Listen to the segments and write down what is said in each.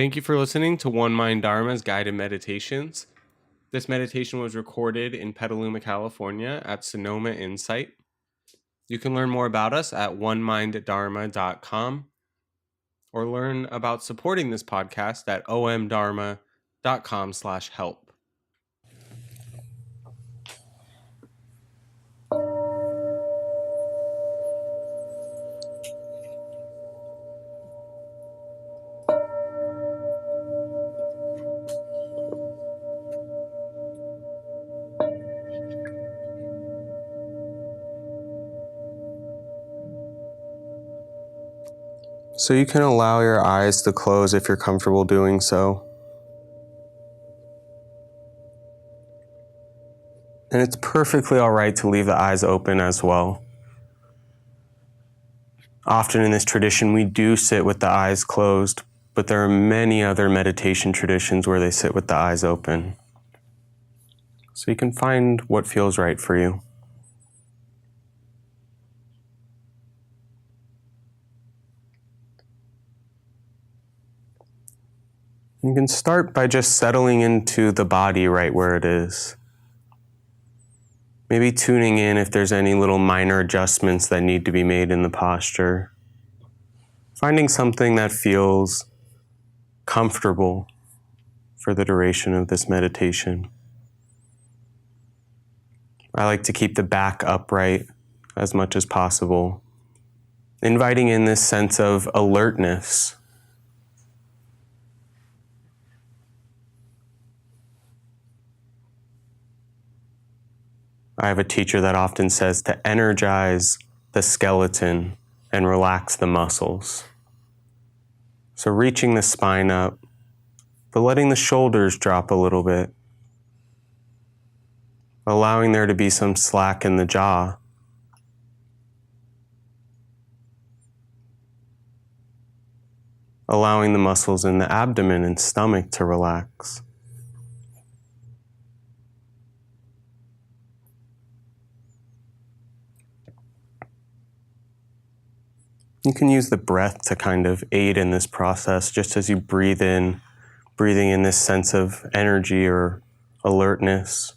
Thank you for listening to One Mind Dharma's guided meditations. This meditation was recorded in Petaluma, California at Sonoma Insight. You can learn more about us at oneminddharma.com or learn about supporting this podcast at omdharma.com/help. So you can allow your eyes to close if you're comfortable doing so. And it's perfectly all right to leave the eyes open as well. Often in this tradition, we do sit with the eyes closed, but there are many other meditation traditions where they sit with the eyes open. So you can find what feels right for you. You can start by just settling into the body right where it is. Maybe tuning in if there's any little minor adjustments that need to be made in the posture. Finding something that feels comfortable for the duration of this meditation. I like to keep the back upright as much as possible, inviting in this sense of alertness. I have a teacher that often says to energize the skeleton and relax the muscles. So reaching the spine up, but letting the shoulders drop a little bit. Allowing there to be some slack in the jaw. Allowing the muscles in the abdomen and stomach to relax. You can use the breath to kind of aid in this process, just as you breathe in, breathing in this sense of energy or alertness.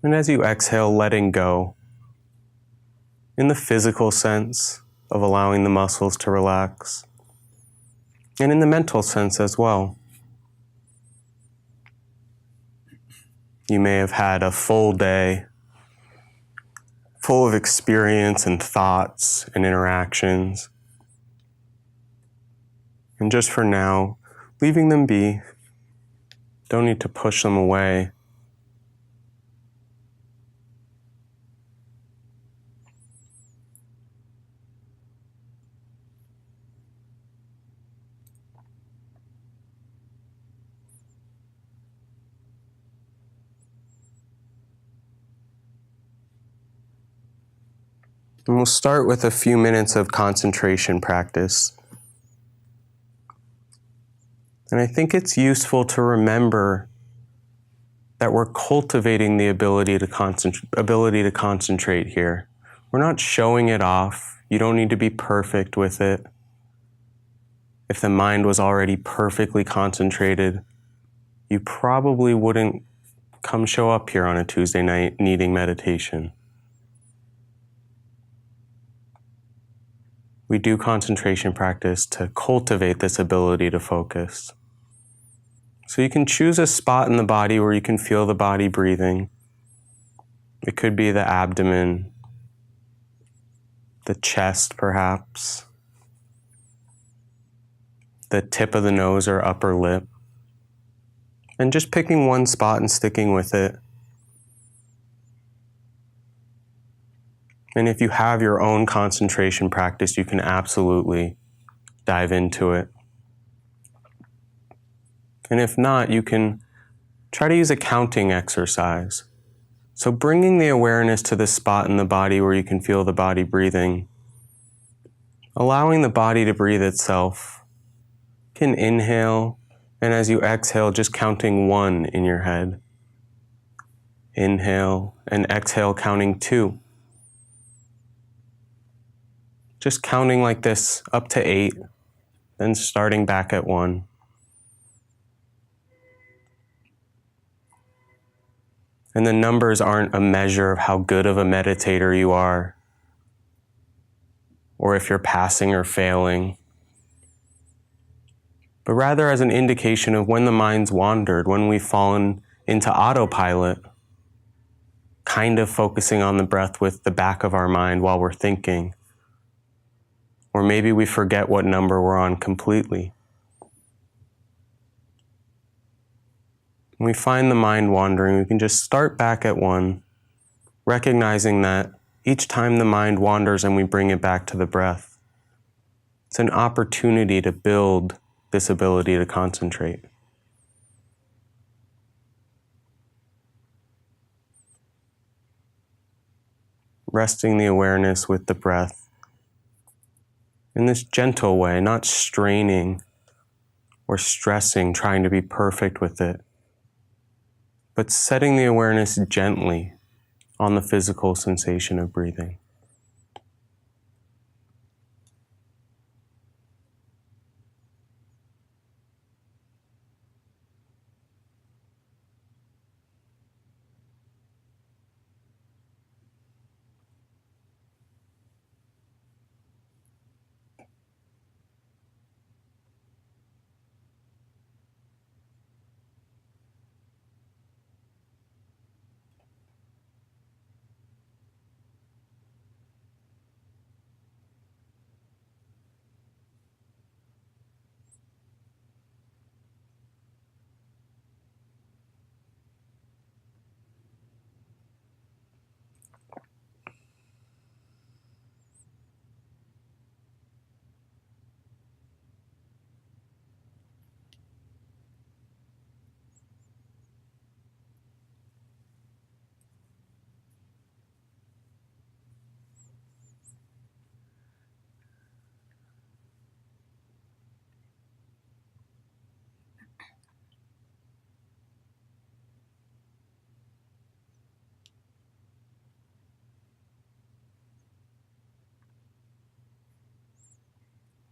And as you exhale, letting go in the physical sense of allowing the muscles to relax, and in the mental sense as well. You may have had a full day, full of experience and thoughts and interactions. And just for now, leaving them be. Don't need to push them away. And we'll start with a few minutes of concentration practice. And I think it's useful to remember that we're cultivating the ability to concentrate here. We're not showing it off. You don't need to be perfect with it. If the mind was already perfectly concentrated, you probably wouldn't come show up here on a Tuesday night needing meditation. We do concentration practice to cultivate this ability to focus. So you can choose a spot in the body where you can feel the body breathing. It could be the abdomen, the chest perhaps, the tip of the nose or upper lip. And just picking one spot and sticking with it. And if you have your own concentration practice, you can absolutely dive into it. And if not, you can try to use a counting exercise. So bringing the awareness to the spot in the body where you can feel the body breathing, allowing the body to breathe itself. You can inhale, and as you exhale, just counting 1 in your head. Inhale and exhale, counting 2. Just counting like this up to 8. then starting back at 1. And the numbers aren't a measure of how good of a meditator you are, or if you're passing or failing, but rather as an indication of when the mind's wandered, when we've fallen into autopilot, kind of focusing on the breath with the back of our mind while we're thinking. Or maybe we forget what number we're on completely. When we find the mind wandering, we can just start back at 1, recognizing that each time the mind wanders and we bring it back to the breath, it's an opportunity to build this ability to concentrate. Resting the awareness with the breath in this gentle way, not straining or stressing, trying to be perfect with it, but setting the awareness gently on the physical sensation of breathing.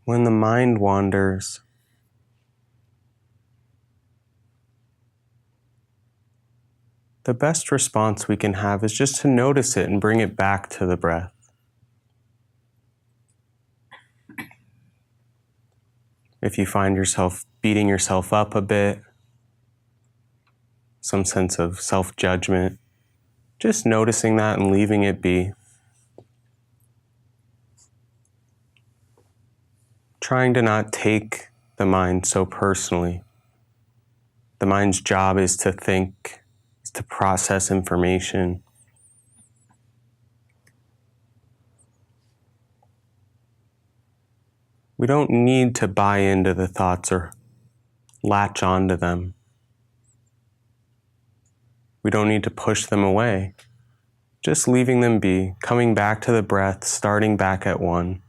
When the mind wanders, the best response we can have is just to notice it and bring it back to the breath. If you find yourself beating yourself up a bit, some sense of self-judgment, just noticing that and leaving it be. Trying to not take the mind so personally. The mind's job is to think, is to process information. We don't need to buy into the thoughts or latch onto them. We don't need to push them away. Just leaving them be, coming back to the breath, starting back at 1.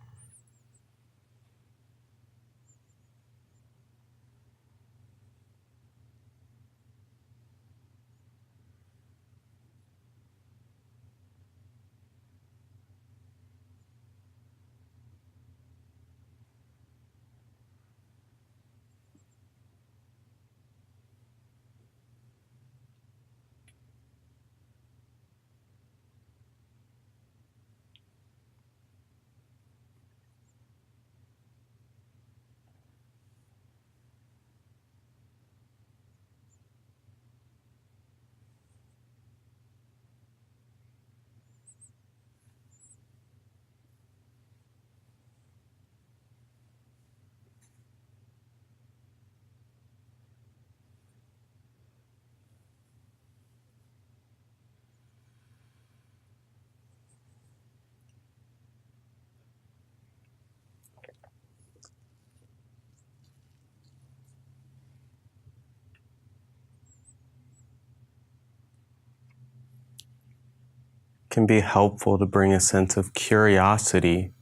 Can be helpful to bring a sense of curiosity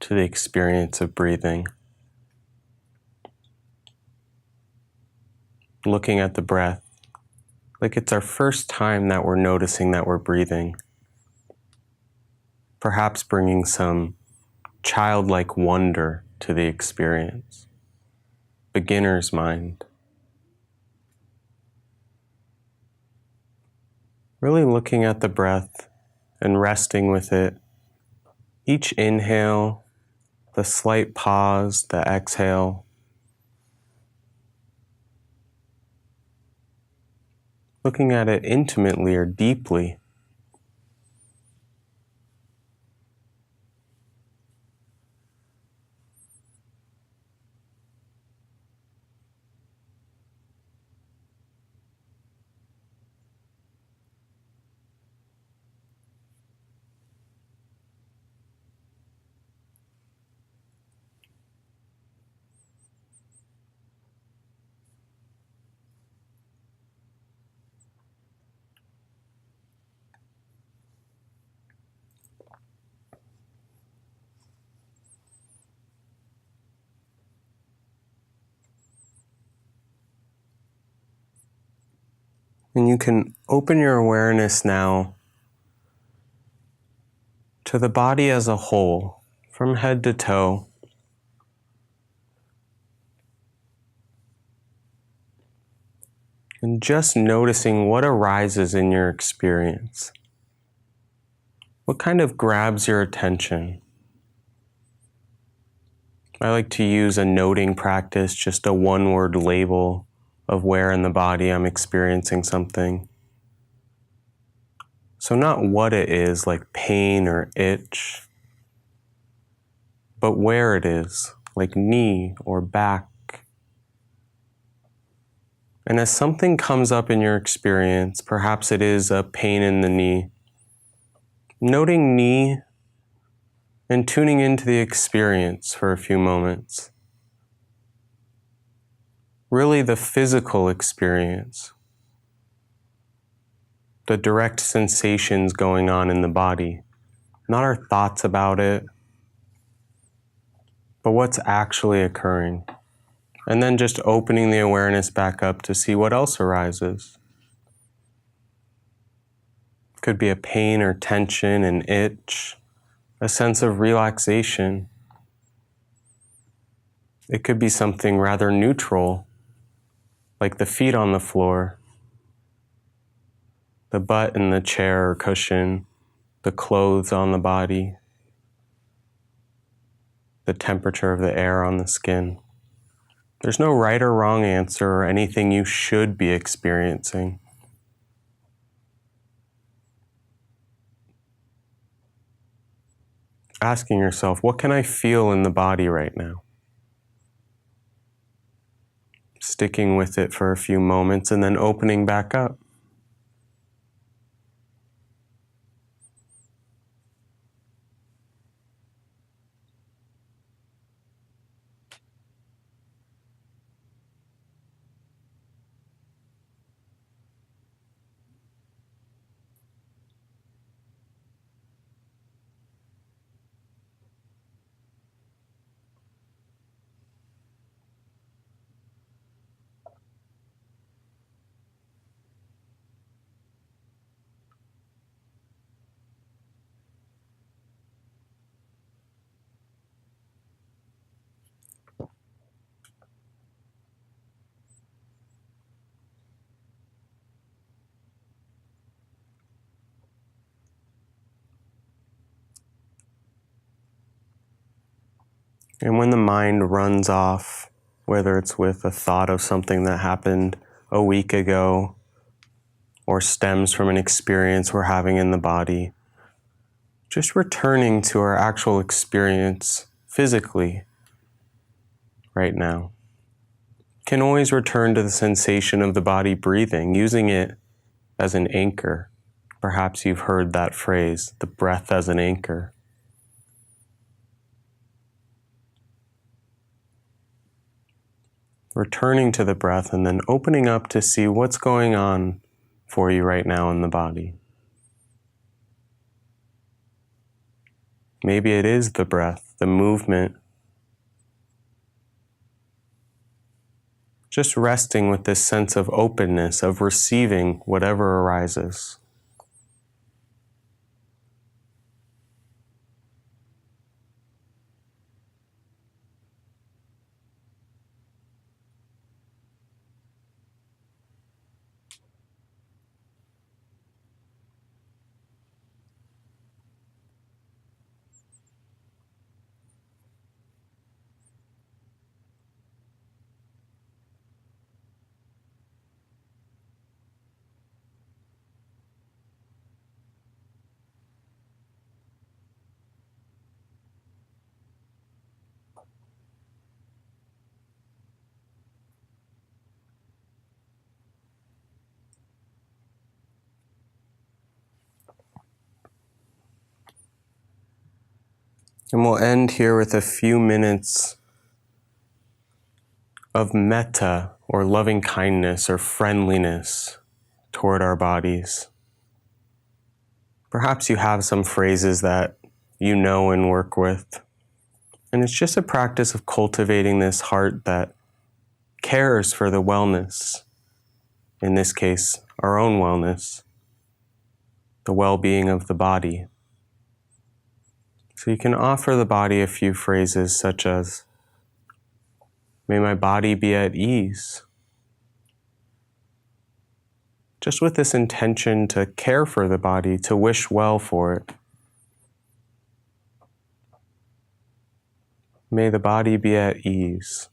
to the experience of breathing. Looking at the breath like it's our first time that we're noticing that we're breathing. Perhaps bringing some childlike wonder to the experience. Beginner's mind. Really looking at the breath and resting with it. Each inhale, the slight pause, the exhale. Looking at it intimately or deeply. And you can open your awareness now to the body as a whole, from head to toe. And just noticing what arises in your experience. What kind of grabs your attention? I like to use a noting practice, just a one-word label of where in the body I'm experiencing something. So not what it is, like pain or itch, but where it is, like knee or back. And as something comes up in your experience, perhaps it is a pain in the knee, noting knee and tuning into the experience for a few moments. Really the physical experience, the direct sensations going on in the body, not our thoughts about it, but what's actually occurring. And then just opening the awareness back up to see what else arises. Could be a pain or tension, an itch, a sense of relaxation. It could be something rather neutral, like the feet on the floor, the butt in the chair or cushion, the clothes on the body, the temperature of the air on the skin. There's no right or wrong answer or anything you should be experiencing. Asking yourself, what can I feel in the body right now? Sticking with it for a few moments and then opening back up. And when the mind runs off, whether it's with a thought of something that happened a week ago or stems from an experience we're having in the body, just returning to our actual experience physically right now. Can always return to the sensation of the body breathing, using it as an anchor. Perhaps you've heard that phrase, the breath as an anchor. Returning to the breath and then opening up to see what's going on for you right now in the body. Maybe it is the breath, the movement. Just resting with this sense of openness, of receiving whatever arises. And we'll end here with a few minutes of metta, or loving kindness or friendliness toward our bodies. Perhaps you have some phrases that you know and work with. And it's just a practice of cultivating this heart that cares for the wellness, in this case, our own wellness, the well-being of the body. So you can offer the body a few phrases such as, may my body be at ease. Just with this intention to care for the body, to wish well for it. May the body be at ease.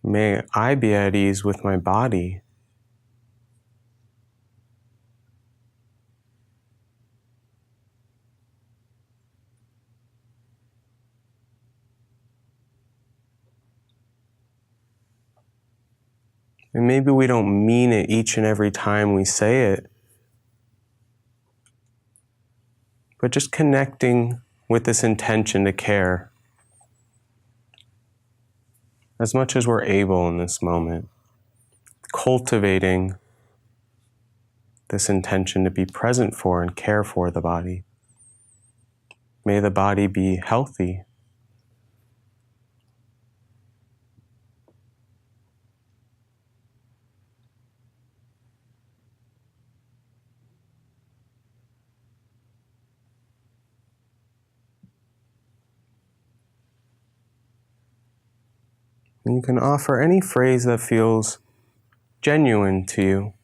May I be at ease with my body. And maybe we don't mean it each and every time we say it, but just connecting with this intention to care as much as we're able in this moment, cultivating this intention to be present for and care for the body. May the body be healthy. And you can offer any phrase that feels genuine to you.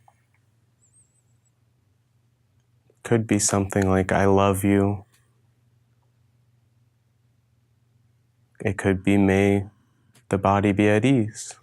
Could be something like, I love you. It could be, may the body be at ease.